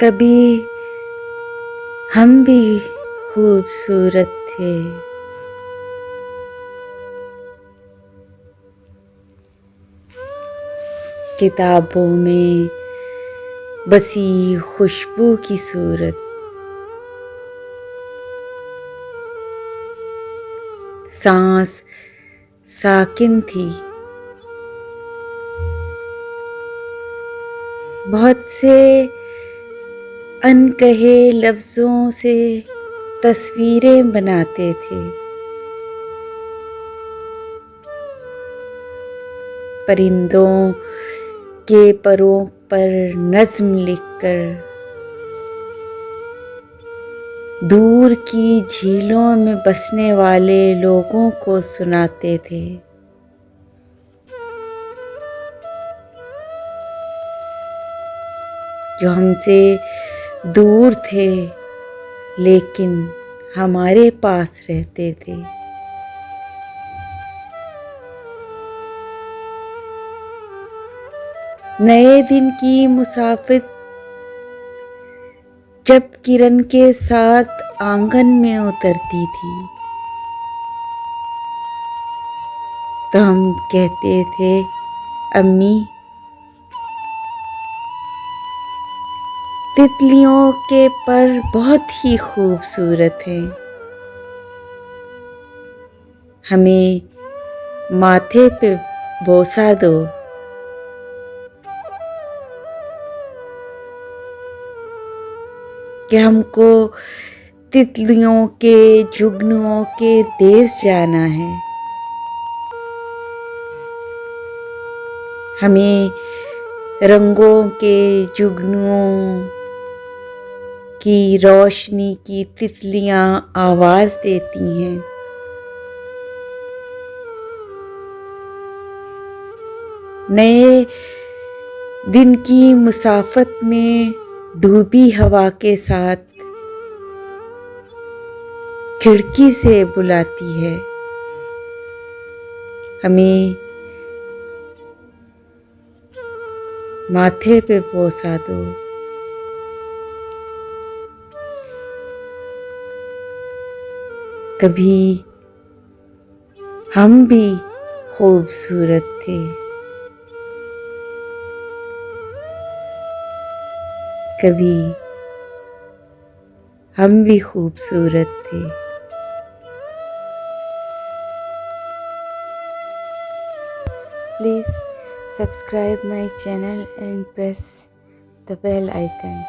कभी हम भी खूबसूरत थे। किताबों में बसी खुशबू की सूरत, सांस साकिन थी। बहुत से अनकहे लफ्ज़ों से तस्वीरें बनाते थे। परिंदों के परों पर नज़्म लिखकर दूर की झीलों में बसने वाले लोगों को सुनाते थे। जो हमसे दूर थे लेकिन हमारे पास रहते थे। नए दिन की मुसाफिर जब किरण के साथ आंगन में उतरती थी तो हम कहते थे, अम्मी, तितलियों के पर बहुत ही खूबसूरत हैं। हमें माथे पे बोसा दो। कि हमको तितलियों के जुगनुओं के देश जाना है। हमें रंगों के जुगनुओं की रोशनी की तितलियां आवाज देती हैं। नए दिन की मुसाफत में डूबी हवा के साथ खिड़की से बुलाती है, हमें माथे पे बोसा दो। कभी हम भी खूबसूरत थे। कभी हम भी खूबसूरत थे। Please subscribe my channel and press the bell icon.